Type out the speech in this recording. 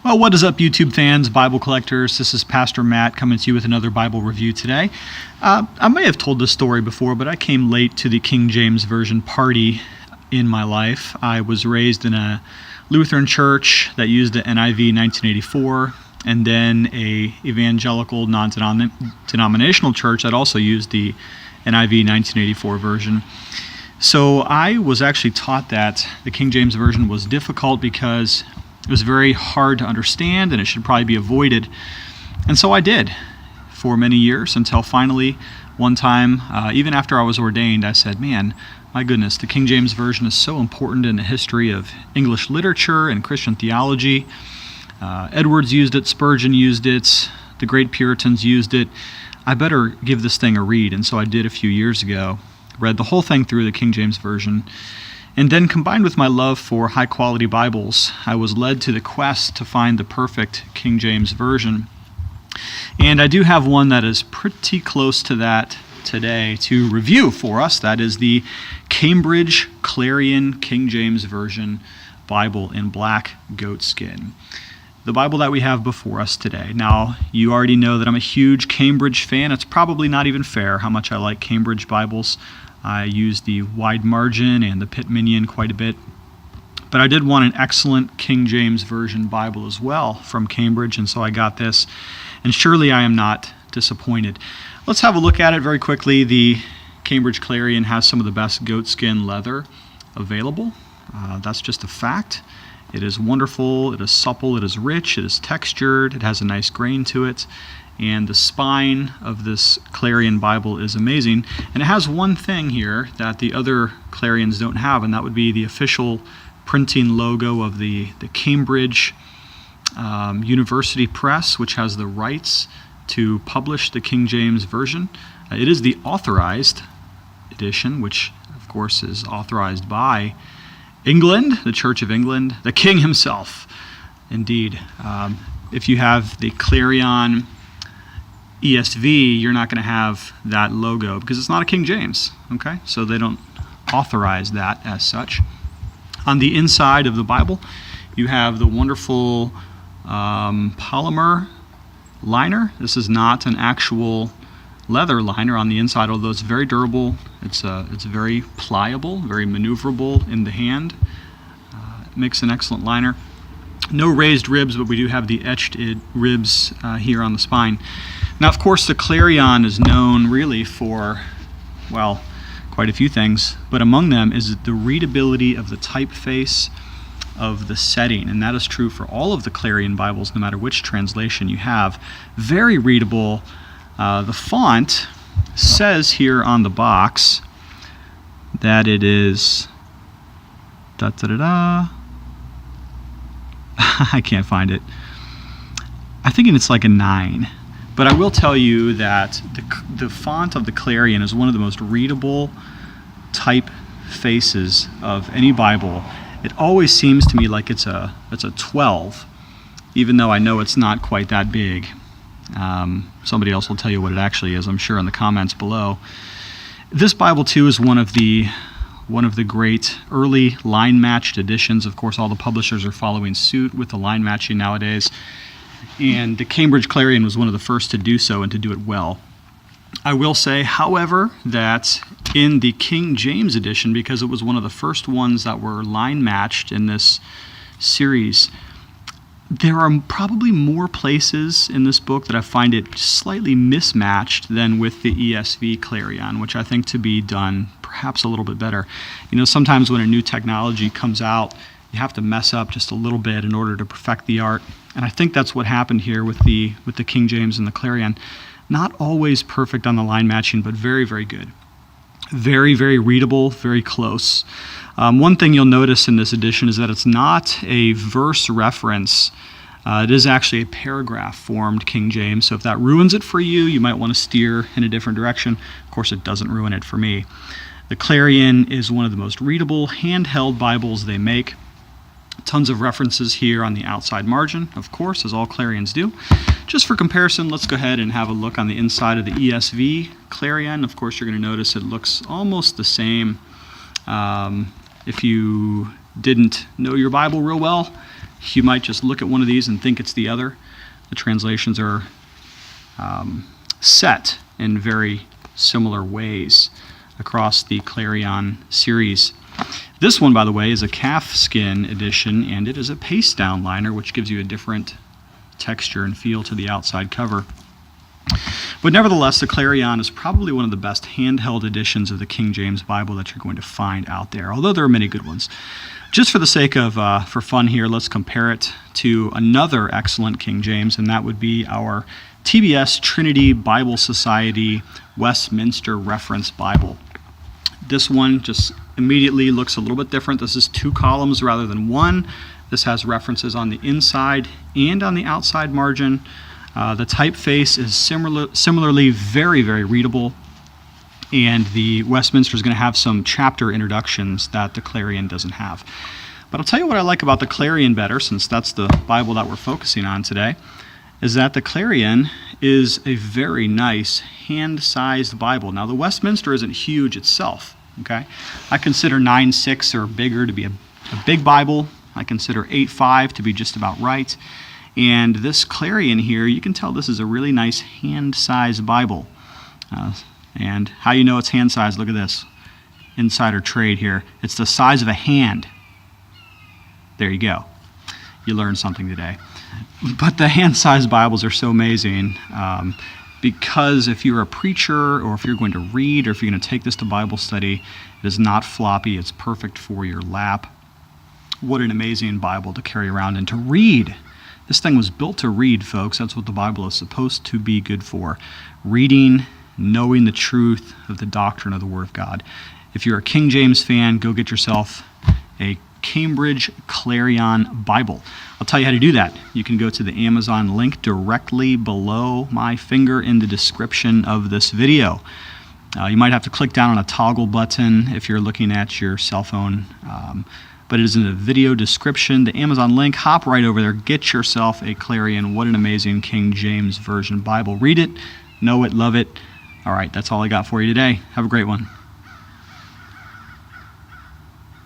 Well, what is up, YouTube fans, Bible collectors? This is Pastor Matt coming to you with another Bible review today. I may have told this story before, but I came late to the King James Version party in my life. I was raised in a Lutheran church that used the NIV 1984, and then a evangelical non-denominational church that also used the NIV 1984 version. So I was actually taught that the King James Version was difficult because it was very hard to understand and it should probably be avoided. And so I did for many years until finally one time, even after I was ordained, I said, man, my goodness, the King James Version is so important in the history of English literature and Christian theology. Edwards used it, Spurgeon used it, the great Puritans used it. I better give this thing a read. And so I did a few years ago, read the whole thing through the King James Version. And then combined with my love for high-quality Bibles, I was led to the quest to find the perfect King James Version. And I do have one that is pretty close to that today to review for us. That is the Cambridge Clarion King James Version Bible in black goatskin. The Bible that we have before us today. Now, you already know that I'm a huge Cambridge fan. It's probably not even fair how much I like Cambridge Bibles. I use the wide margin and the pit minion quite a bit. But I did want an excellent King James Version Bible as well from Cambridge, and so I got this. And surely I am not disappointed. Let's have a look at it very quickly. The Cambridge Clarion has some of the best goatskin leather available. That's just a fact. It is wonderful, it is supple, it is rich, it is textured, it has a nice grain to it. And the spine of this Clarion Bible is amazing. And it has one thing here that the other Clarions don't have, and that would be the official printing logo of the Cambridge University Press, which has the rights to publish the King James Version. It is the authorized edition, which of course is authorized by England, the Church of England, the King himself. Indeed. If you have the Clarion ESV, you're not going to have that logo because it's not a King James, okay? So they don't authorize that as such. On the inside of the Bible, you have the wonderful polymer liner. This is not an actual leather liner on the inside, although it's very durable. It's very pliable, very maneuverable in the hand. It makes an excellent liner. No raised ribs, but we do have the etched ribs here on the spine. Now, of course, the Clarion is known really for, well, quite a few things, but among them is the readability of the typeface of the setting, and that is true for all of the Clarion Bibles, no matter which translation you have. Very readable. The font says here on the box that it is I can't find it. I think it's like a 9. But I will tell you that the font of the Clarion is one of the most readable typefaces of any Bible. It always seems to me like it's a 12, even though I know it's not quite that big. Somebody else will tell you what it actually is, I'm sure, in the comments below. This Bible, too, is one of the great early line-matched editions. Of course, all the publishers are following suit with the line matching nowadays. And the Cambridge Clarion was one of the first to do so and to do it well. I will say, however, that in the King James edition, because it was one of the first ones that were line matched in this series, there are probably more places in this book that I find it slightly mismatched than with the ESV Clarion, which I think to be done perhaps a little bit better. You know, sometimes when a new technology comes out, you have to mess up just a little bit in order to perfect the art. And I think that's what happened here with the King James and the Clarion. Not always perfect on the line matching, but very, very good. Very, very readable, very close. One thing you'll notice in this edition is that it's not a verse reference. It is actually a paragraph-formed King James, so if that ruins it for you, you might want to steer in a different direction. Of course, it doesn't ruin it for me. The Clarion is one of the most readable handheld Bibles they make. Tons of references here on the outside margin, of course, as all Clarions do. Just for comparison, let's go ahead and have a look on the inside of the ESV Clarion. Of course, you're going to notice it looks almost the same. If you didn't know your Bible real well, You might just look at one of these and think it's the other. The translations are set in very similar ways across the Clarion series. This one, by the way, is a calfskin edition, and it is a paste down liner, which gives you a different texture and feel to the outside cover. But nevertheless, the Clarion is probably one of the best handheld editions of the King James Bible that you're going to find out there, although there are many good ones. Just for the sake of, for fun here, let's compare it to another excellent King James, and that would be our TBS Trinity Bible Society Westminster Reference Bible. This one just immediately looks a little bit different. This is 2 columns rather than 1. This has references on the inside and on the outside margin. The typeface is similarly very, very readable. And the Westminster is going to have some chapter introductions that the Clarion doesn't have. But I'll tell you what I like about the Clarion better, since that's the Bible that we're focusing on today, is that the Clarion is a very nice hand-sized Bible. Now, the Westminster isn't huge itself, okay? I consider 9.6 or bigger to be a big Bible. I consider 8.5 to be just about right. And this Clarion here, you can tell this is a really nice hand-sized Bible. And how you know it's hand-sized, look at this. Insider trade here. It's the size of a hand. There you go. You learned something today. But the hand-sized Bibles are so amazing because if you're a preacher or if you're going to read or if you're going to take this to Bible study, it is not floppy. It's perfect for your lap. What an amazing Bible to carry around and to read. This thing was built to read, folks. That's what the Bible is supposed to be good for. Reading, knowing the truth of the doctrine of the Word of God. If you're a King James fan, go get yourself a Cambridge Clarion Bible. I'll tell you how to do that. You can go to the Amazon link directly below my finger in the description of this video. You might have to click down on a toggle button if you're looking at your cell phone, but it is in the video description. The Amazon link, hop right over there, get yourself a Clarion. What an amazing King James Version Bible. Read it, know it, love it. All right, that's all I got for you today. Have a great one.